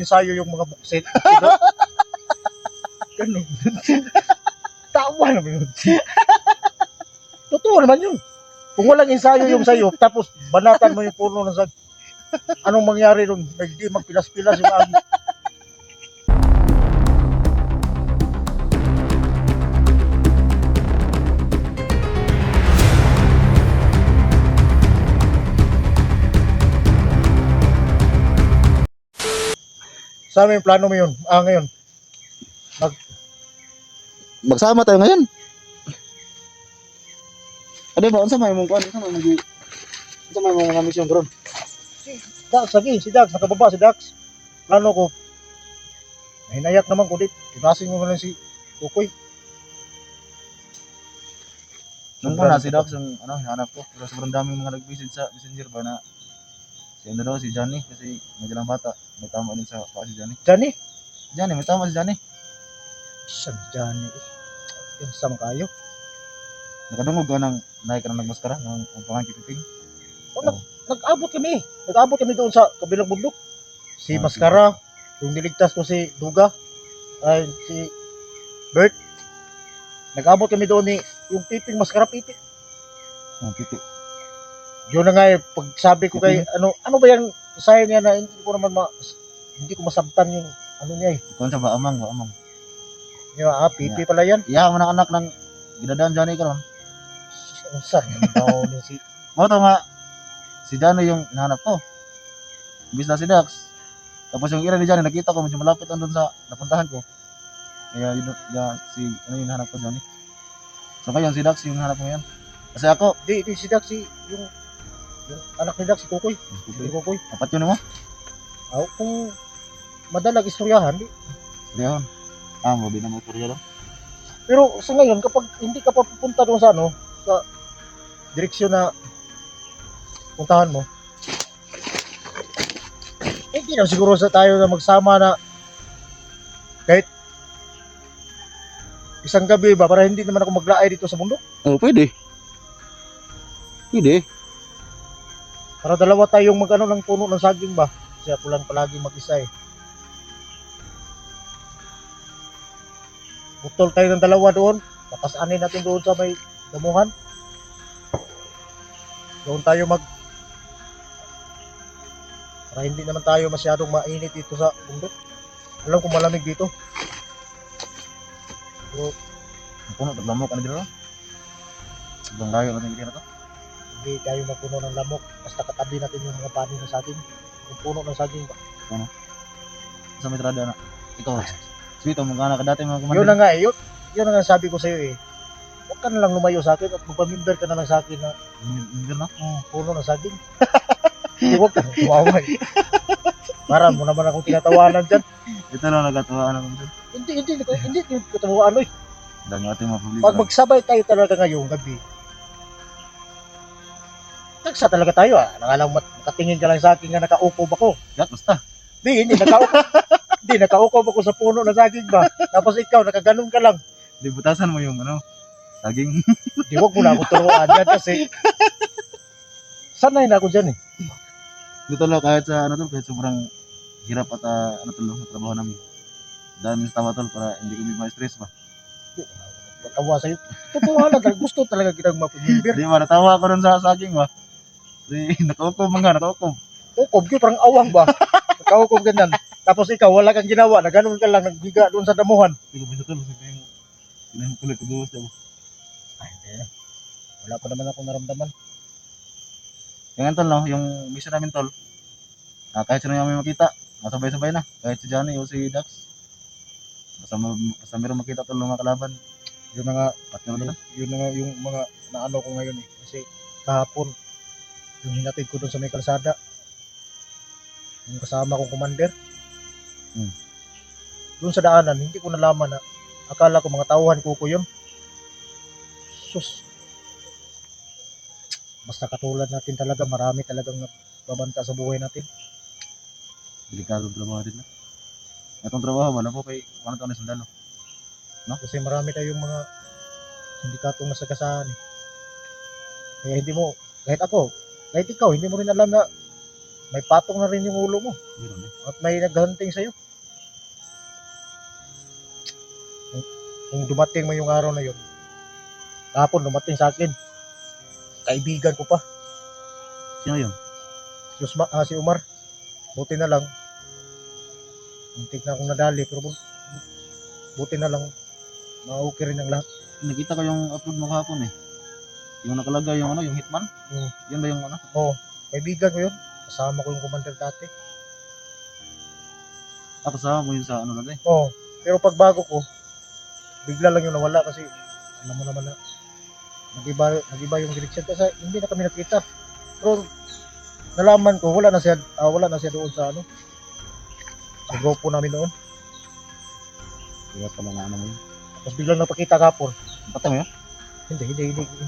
ensayo yung mga buksit. Ganun. Tawa naman yun. Totoo naman yun. Kung walang ensayo yung sayo, tapos banatan mo yung puno ng sag, anong mangyari nun? Hindi magpilas-pilas yung agit. Sa amin, plano mo yun. Ngayon. Magsama tayo ngayon. Ano ba? Unsa may mong kuan? Unsa may mong mission karon? Si Dax, lagi. Si Dax, nakababa si Dax. Plano ko. May nayak naman ko dit. Ibasin mo na lang si Tukoy. Nung una si Dax yung hinahanap ko. Pero sobrang daming mga nag-visit sa Messenger ba na si daw, si Johnny kasi medyo lang bata. May tama din sa si Johnny. Johnny? May tama si Johnny. Saan Johnny? Yung sama kayo. Nakadungog ka ng naik ka ng nagmaskara ng pangan kipiting. Nag-abot kami. Nag-abot kami doon sa kabilang bundok. Si Maskara, yung niligtas ko si Duga, ay si Bert. Nag-abot kami doon ni yung Piping, Maskara Piping. Kiti. Yun na nga pag sabi ko kay ano ba yung sayang niya na hindi ko masabtan yung ano niya eh. Kung sa ba amang. Yung Pipi pala yan. Iya mo anak ng ginadaan Johnny karon. Saan daw ni si Mo to nga si Johnny yung hinahanap ko. Imbis na si Dax. Tapos yung ira ni Johnny nakita ko medyo malapit doon sa napuntahan ko. Kaya yun si yung hinahanap ko Johnny. So ngayon si Dax yung hinahanap ko ngayon. Kasi ako, di si Dax yung anak ni Dax si Kukoy. Si Kukoy. apat yun mo? Kung madalag istoryahan, di. Leon. Mo din naman istorya lang. Pero sa ngayon, kapag hindi ka pa pupunta doon sa sa direksyon na puntahan mo, hindi na siguro sa tayo na magsama na kahit isang gabi ba para hindi naman ako maglaay dito sa bundok. Pwede. Pwede. Para dalawa tayong ng puno ng saging ba? Kasi ako lang palagi mag-isa eh. Putol tayo ng dalawa doon. Papasanin natin doon sa may damuhan. Doon tayo para hindi naman tayo masyadong mainit dito sa bundok. Alam ko malamig dito. Pero Puno taglamok ano dito? Ibang layo natin dito na to. hindi tayo magpuno ng lamok. Basta katabi natin yung mga panin ng saging. Yung puno ng saging ba? Sa may trada na. Ikaw. Sweet mo ka dati mga Yun na nga eh. Yun na nga sabi ko sa iyo eh. Huwag ka na lang lumayo sa akin at magpamimber ka na lang sa akin na Hindi na. puno ng saging. Huwag ka nang tumawa eh. Para mo naman akong tinatawanan dyan. Ito lang nagkatuwaan ako dito. Hindi ko tawaan eh. Dahil ating mga publiko. Pag magsabay tayo talaga ngayong gabi, nagsa talaga tayo ah. Nangalang makatingin ka lang sa akin nga nakaukob ako. Yak, basta. Hindi nakaukob. Hindi, nakaukob ako sa puno ng saging ba. Tapos ikaw, nakaganon ka lang. Di butasan mo yung saging. Di wag mo na ako turuan yan kasi sanay na ako dyan eh. Dito lang kahit sa kahit sobrang hirap at trabaho namin. Dahil sa tawa tol para hindi kami ma-stress ba. Pagkawa sa'yo. Totoo na, gusto talaga kitang mapimimber. Di ba, natawa ako dun sa saging ba. Kasi nakaukob. Ukob yun, parang awang ba? Nakaukob ganyan. Tapos ikaw, wala kang ginawa, na ganun ka lang, nagbiga doon sa damuhan. Hindi ko bisa tol. Kulit ko buwas ako. Ay, wala pa naman akong naramdaman. Yung tol yung mission namin tol. Kahit sino yung may makita, masabay-sabay na. Kahit si Johnny o si Dax. Basta meron makita tol ng mga kalaban. Yun na nga, Patyo na. yun na nga yung mga naano ko ngayon eh. Kasi kahapon, yung hinatid ko doon sa may kalsada, yung kasama kong commander, doon sa daanan, hindi ko nalaman na akala ko mga tauhan ko yun. Sus. Basta katulad natin talaga, marami talagang babanta sa buhay natin. Delikadong trabaho din na. Itong trabaho man po kay ano to na sundalo. Kasi marami tayong mga sindikatong nasagasaan eh. Kaya hindi mo, kahit ikaw, hindi mo rin alam na may patong na rin yung ulo mo Meron eh. at may naghunting sa'yo. Kung dumating mo yung araw na yun, kahapon dumating sa akin, kaibigan ko pa, Sino yun? si Umar. Buti na lang, muntik na akong nadali, pero buti na lang, okay rin ang lahat. Nakita ko yung upload mo kahapon eh. Yung nakalagay yung ano, yung hitman. Yun ba yung ano? Kaibigan ko yun, kasama ko yung commander dati. Kasama mo yun sa ano natin. Pero pagbago ko, bigla lang yung nawala kasi alam mo naman na nag-iba yung direksyon kasi hindi na kami nakita. Pero nalaman ko wala na siya doon sa ano. Sa grupo namin noon. Kaya pala na ano mo yun. Tapos biglang napakita kapon. Napatay mo yun? Hindi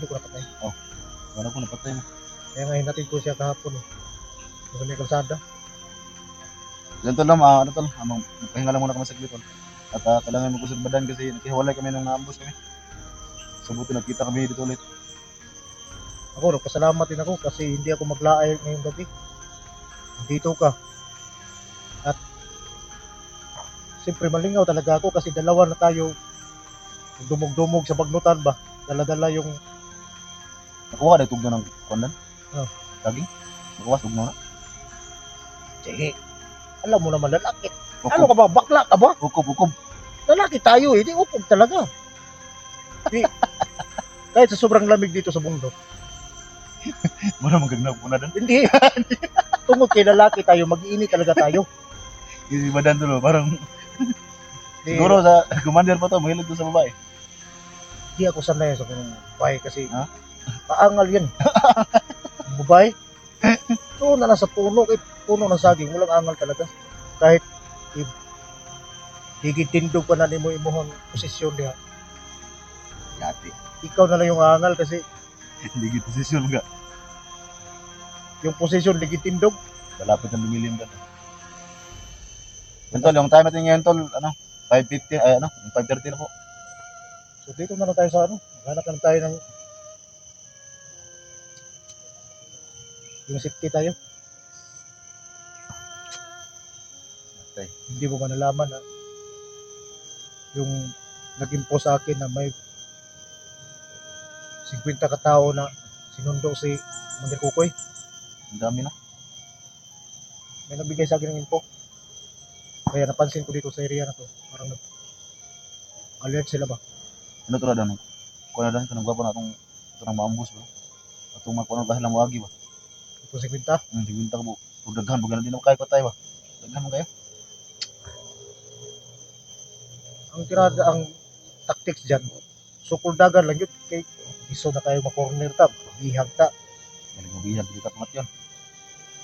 ko napatay. Wala ko napatay mo. Kaya nga hinatid ko siya kahapon eh. Sa may kalsada. Yan tol, ano tol, pahinga lang muna kami sa tol. At kailangan mo ko sa badan kasi nakihiwalay kami nung naambos kami. So buti nakita kami dito ulit. Ako, nagpasalamat din ako kasi hindi ako maglaay ngayong gabi. Dito ka. At siyempre malingaw talaga ako kasi dalawa na tayo dumog-dumog sa bagnutan ba. Dala-dala yung Nakuha na itugno ng kwandan? Lagi? Nakuha, tugno na? sige. Alam mo naman lalaki. Ukob, Ano ka ba? Bakla ka ba? ukob. Lalaki tayo eh. Di upog talaga. Di, kahit sa sobrang lamig dito sa bundok. Muna magagnap ko na doon. Hindi. Tungkol kay lalaki tayo, mag-iinit talaga tayo. Yung badan tol, parang Di, siguro sa commander pa to, mahilig to sa babae. di ako sanay sa kung babae kasi Ha? paangal yan. Babae. So na nasa puno, puno ng saging, walang angal talaga. Kahit higitindog pa na ni mo imuhang posisyon diha. Yati. Ikaw na lang yung angal kasi Hindi gitu posisyon ka. yung posisyon ligitindog. Malapit na lumilim ka. Yun tol, yung time natin ngayon tol, 5:50, 5:30 na po. So dito na lang tayo sa ano, hanap na lang tayo ng yung safety tayo. Okay. Hindi mo ba nalaman na yung naging post sa akin na may 50 katao na sinundo si Mandir Kukoy. Ang dami na. May nabigay sa akin ng info. Kaya napansin ko dito sa area na to. Parang alert sila ba? Ano to na kung na kanang gwapo na itong maambus ba? Atong makuha kahit lang wagi ba? Ito 50. Sigunta ka po. Kung daghan, pag gano'n din ako kayo tayo ba? Daghan mo kayo? Ang tirada, ang tactics dyan, sukuldagan lang yun. Kay iso na tayo ma-corner ta. Bihag ta. Galing mabihag, hindi ka pamat yun.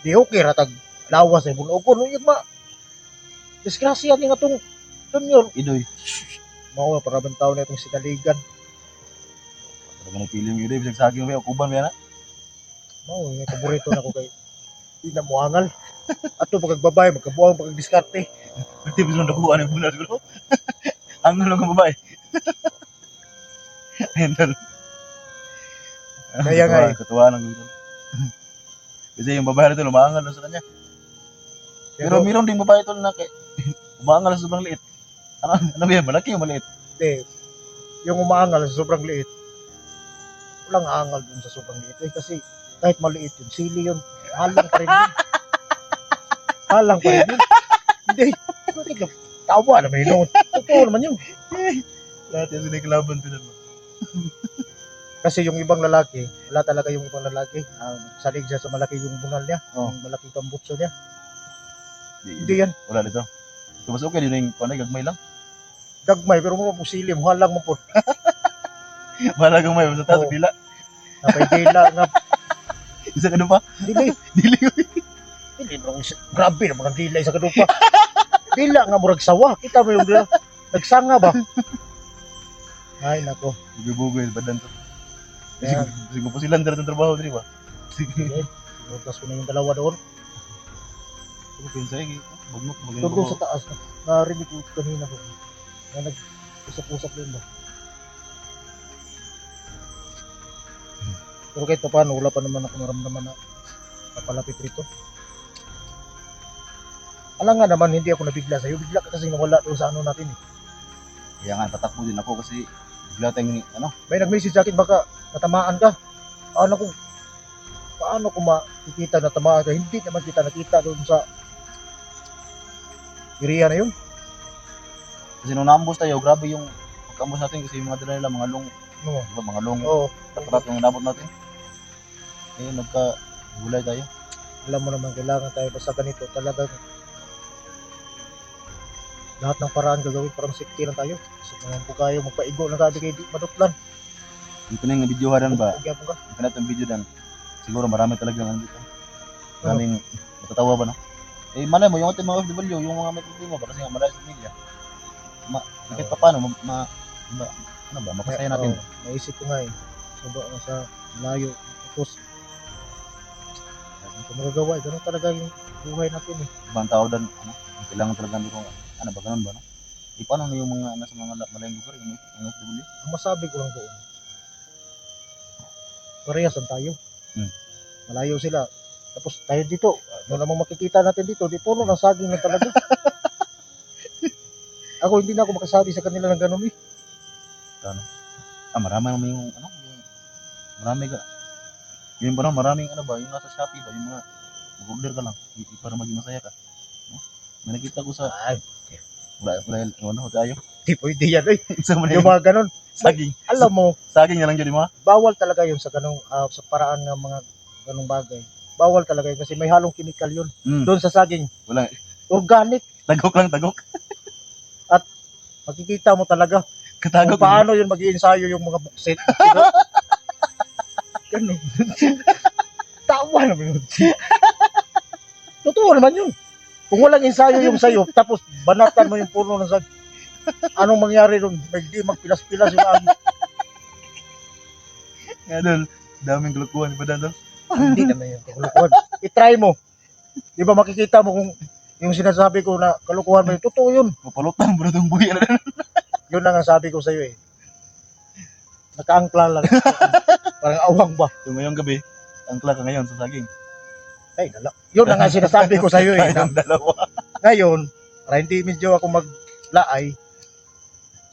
Di okay ratag lawas ay bunogon. Yung ma disgrasya ni nga tong junior. Idoy. Mao para bang tao na itong sinaligan. Pag manipili mo idoy, bisag saging mo, kuban mo yan ha? Mao yung paborito na ko kay di na muangal. Ato pagbabae magkabuang pagdiskarte. Pwede mo silang nakuha ng muna siguro. Ang lang ang babae. Ayun tol. Kaya nga eh. Katuwa lang yun. Kasi yung babae nito, lumaangal na sa kanya. Pero mayroon ding babae tol na umaangal sa sobrang liit. Ano ba yan? Malaki o maliit? Hindi. Yung umaangal sa sobrang liit. Walang angal dun sa sobrang liit. Eh, kasi kahit maliit yun, sili yun. Halang pa rin yun. Halang pa rin yun. Hindi. Tawa naman yun. Totoo naman yun. Lahat yung siniklaban to naman. Kasi yung ibang lalaki, wala talaga yung ibang lalaki. Salig siya sa malaki yung bungal niya. Oh. Yung malaking pambutso niya. Hindi Hindi yan. Wala dito. So, mas okay din yung panay, gagmay lang. Gagmay, pero mo pusilim. Halang mo po. Wala gagmay, basta taas, Oo. dila. Napaydila nga. Isa ka doon pa? Dili. Dili. Hindi mo. Grabe na mga dila sa kadupa. Dila nga murag sawa. Kita mo yung dila. Nagsanga ba? Ay, nako. Bugoy-bugoy, badan to. Kaya, Sige po silang dala ng trabaho, di ba? Sige. Siguro ko na yung dalawa doon. Ano pinsa eh? Bagmok, Doon magaling sa taas. Narinig ko kanina ko. Na nag-usap-usap din ba? Pero kahit pa paano, wala pa naman ako naramdaman na papalapit rito. Alam nga naman, hindi ako nabigla sa'yo. Bigla ka kasi nawala doon sa ano natin eh. Kaya nga, tatakbo din ako kasi bigla tayong, May nag-message sa akin, baka natamaan ka. Paano ko makikita na tamaan ka? Hindi naman kita nakita doon sa area na yun. kasi nung naambos tayo, grabe yung pagkaambos natin kasi yung mga dala nila, mga long, No. diba, mga long, Oo. tapat yung nabot natin. Eh, nagka-gulay tayo. Alam mo naman, kailangan tayo basta ganito. Talagang lahat ng paraan gagawin para safety lang tayo. So, kung po kayo magpaigo na gabi kayo di maduklan. Dito na yung video haran ba? Nagyapon ka. Yung kanat yung video dan. Siguro marami talaga ano dito. Maraming matatawa ba, no? Eh, malay mo, yung ating mga OFW, yung mga may problema ba? Kasi nga, malay sa media. Kahit pa paano, mapasaya natin. Naisip ko nga eh. Sobrang sa layo. Tapos, kung magagawa, ganun talaga yung buhay natin eh. Ibang tao dan, kailangan talaga nito, ba, ganun ba, no? Eh, paano na yung mga, nasa mga malayang lugar, yung OFW? Ang masabi ko lang doon, parehasan tayo. Malayo sila. Tapos tayo dito, ano namang makikita natin dito, di puno ng saging lang talaga. Ako hindi na ako makasabi sa kanila ng ganun eh. Marami naman yung, marami ka. Yung ba, maraming yung nasa Shopee ba, yung mga, mag-order ka lang, para maging masaya ka. No? May nakita ko sa, wala, tayo. Di pwede yan eh. Sa Yung mga ganun. saging. Alam mo, Saging na lang yun, di ba? bawal talaga yun sa ganung sa paraan ng mga ganung bagay. Bawal talaga yun kasi may halong chemical yun. Doon sa saging, Wala, organic. tagok lang, tagok. Makikita mo talaga Katagok. kung paano yun mag-iensayo yung mga buksit. Ganun. Tawa naman yun. Totoo naman yun. Kung walang ensayo yung sayo, tapos banatan mo yung puno ng saging, anong mangyari doon? Hindi magpilas-pilas yung agi. Nga doon, daming kulukuhan, di ba doon? Hindi naman yung kulukuhan. I-try mo. Di ba makikita mo kung yung sinasabi ko na kalukuhan mo yun, totoo yun. Mapalutang, bro, itong buhay na doon. Yun lang ang sabi ko sa'yo eh. Nakaangkla lang. Parang awang ba? So, ngayong gabi, angkla ka ngayon sa saging. Ay, yun lang ang sinasabi ko sa'yo eh. Tayong dalawa. Ngayon, para hindi medyo ako maglaay,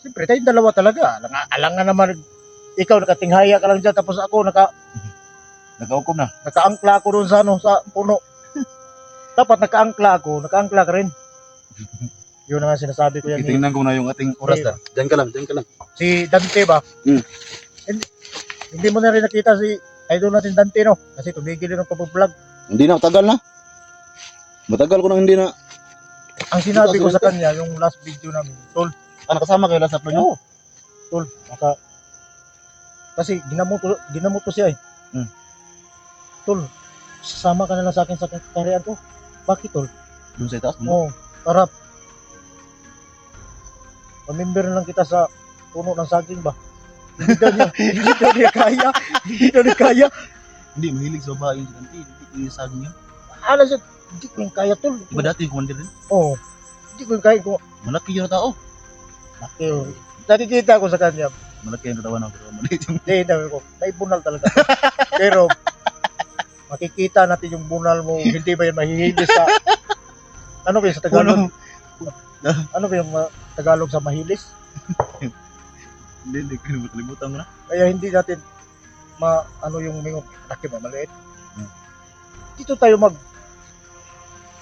siyempre tayong dalawa talaga. Alangan naman, ikaw nakatinghaya ka lang dyan, tapos ako Nagkaukom na. nakaangkla ako doon sa, sa puno. Dapat nakaangkla ka rin. Yun ang sinasabi ko yan. Itingnan ko na yung ating oras na. Diyan ka lang. Si Dante ba? Hindi mo na rin nakita si idol natin Dante, no? Kasi tumigil yun ang pag-vlog. Hindi na, tagal na. Matagal ko na hindi na. Ang sinabi ko sa kanya, yung last video namin, Tol, Nakasama kayo lang sa upload nyo? oo, Tol, kasi ginamot ko siya eh. Tol, sasama ka na lang sa akin sa kariyan ko. Bakit, Tol? Doon sa itaas? Oo, para pamimber na lang kita sa puno ng saging ba? Hindi daw niya kaya. Hindi, mahilig sa babae yung Dante. Hindi ko saging yun. Ano siya, hindi ko yung kaya, Tol. Diba dati yung commander din? Oo, hindi ko yung kaya. Malaki yung tao. Laki, oh. Nakikita ko sa kanya, Malaki yung katawan ako. Maliit yung... hindi, dami ko, naibunal talaga. Pero, makikita natin yung bunal mo, hindi ba yun mahihilis sa, ano ba yun sa Tagalog? Ano ba yung Tagalog sa mahilis? Hindi ko nakalimutan mo na. Kaya hindi natin ano yung mga laki ba, maliit. Dito tayo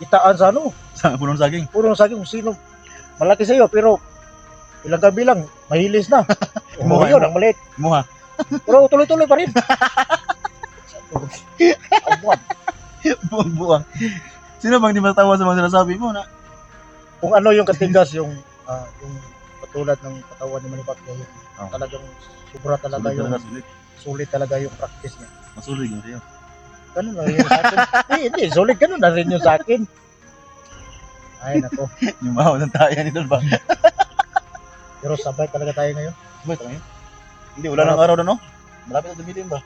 itaan sa ano, Sa punong saging. puro saging kung sino malaki sa iyo, pero ilang gabi lang, mahilis na. Imuha, Yun, ang maliit. Muha. Pero tuloy-tuloy pa rin. Abuan. Buwang-buwang. Sino bang di matawa sa mga sinasabi mo na? Kung ano yung katigas, yung katulad ng katawan ni Manny Pacquiao, Oh. talagang sobra talaga yung sulit talaga yung practice niya. Masulig yun sa'yo. Ganun na rin yung sa akin. Hindi, sulit ganun na rin yung sa akin. Ay, nako. Yung mahaw ng tayan nito ba? Pero sabay talaga tayo ngayon. Sabay tayo. Hindi, wala nang araw na, no? Malapit na dumilim ba?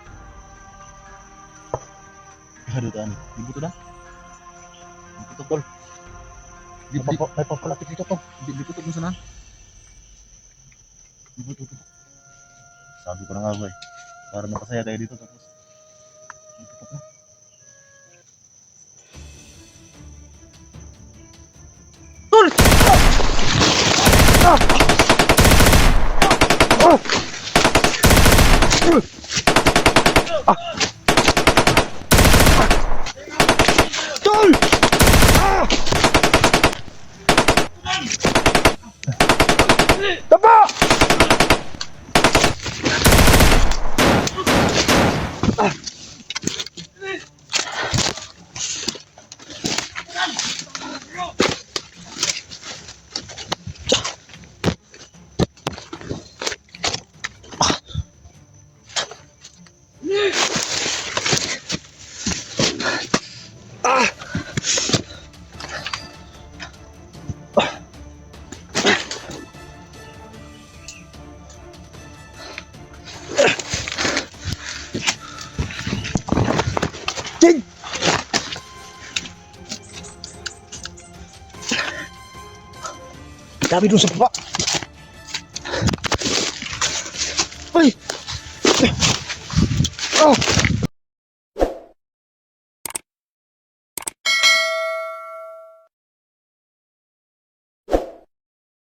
Hado tayo. Ibuto na. Ibuto tol. May papalapit dito to. Ibuto mo sana. Ibuto. Sabi ko na nga ba eh. Para makasaya tayo dito tapos. Ibuto na. Tol! Tapa! Ting! Dami dun sa baba. Ay! Ah!